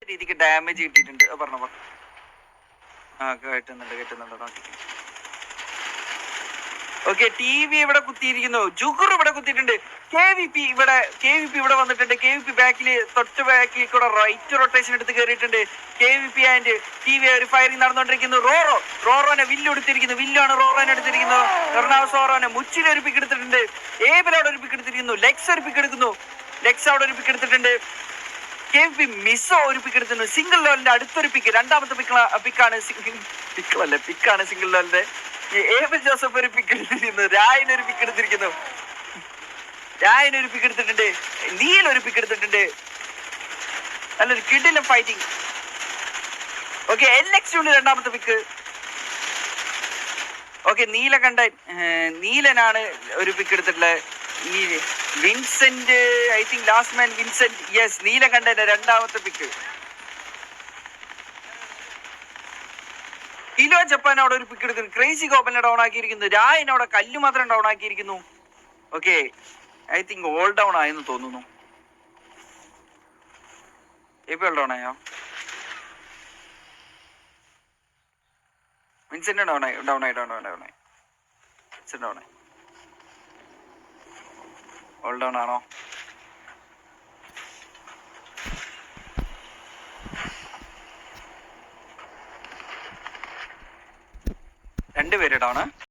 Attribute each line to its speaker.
Speaker 1: രീതിക്ക് ഡാമേജ് കിട്ടിയിട്ടുണ്ട്. പറഞ്ഞോ. കേട്ടുന്നുണ്ട് നോക്കി. ഓക്കെ, ടി വി ഇവിടെ കുത്തിയിരിക്കുന്നു. ജുഗർ ഇവിടെ കുത്തിയിട്ടുണ്ട്. കെ വി പി ഇവിടെ വന്നിട്ടുണ്ട്. കെ വി പി ബാക്കിൽ തൊട്ട് ബാക്കിൽ കൂടെ റൈറ്റ് റൊട്ടേഷൻ എടുത്ത് കയറിയിട്ടുണ്ട്. K V P and T V ഒരു ഫയറിംഗ് നടന്നുകൊണ്ടിരിക്കുന്നു. റോറോനെ വില്ലാണ് റോറോനെ എടുത്തിരിക്കുന്നു. എറണാകുളം മുച്ചിൽ ഒരു പിക്ക് എടുത്തിട്ടുണ്ട്. ഏബിൽ അവിടെ ഒരു പിക്ക് എടുത്തിരിക്കുന്നു. ലെക്സ് ഒരു പിക്ക് എടുക്കുന്നു. ലെക്സ് അവിടെ ഒരു പിക്ക് എടുത്തിട്ടുണ്ട്. കെ വി പി മിസ്സോ ഒരു പിക്ക് എടുത്തിട്ടുണ്ട്. സിംഗിൾ ലോലിന്റെ അടുത്തൊരു പിക്ക്, രണ്ടാമത്തെ പിക്കാണ് സിംഗിൾ ലോലിന്റെ. ഏബിൾ ജോസഫ് ഒരു പിക്ക് എടുത്തിരിക്കുന്നു. രായനൊരു പിക്ക് എടുത്തിരിക്കുന്നു. രായനൊരു പിക്ക് എടുത്തിട്ടുണ്ട്. നീൽ ഒരു പിക്ക് എടുത്തിട്ടുണ്ട്. നല്ലൊരു കിഡിലും ഫൈറ്റിംഗ്. ഓക്കെ, LX രണ്ടാമത്തെ പിക്ക്. ഓക്കെ, നീലനാണ് ഒരു പിക്ക് എടുത്തിട്ടുള്ളത്. ഈ Vincent, I think last man Vincent. Yes, നീലകണ്ഠന്റെ രണ്ടാമത്തെ പിക്ക്. കിലോ ജപ്പാൻ അവിടെ ഒരു പിക്ക് എടുക്കുന്നു. ക്രേസി ഗോപലിനെ ഡൗൺ ആക്കിയിരിക്കുന്നു. രായൻ അവിടെ കല്ല് മാത്രം ഡൗൺ ആക്കിയിരിക്കുന്നു. Okay, I think all down ആയെന്ന് തോന്നുന്നു. ഇപ്പോൾ ഡൗൺ ആയോ? വിൻസെന്റ് ഡൗൺ ആയി. ഓൾ ഡൗൺ ആണോ? രണ്ടുപേര് ഡൗണ്.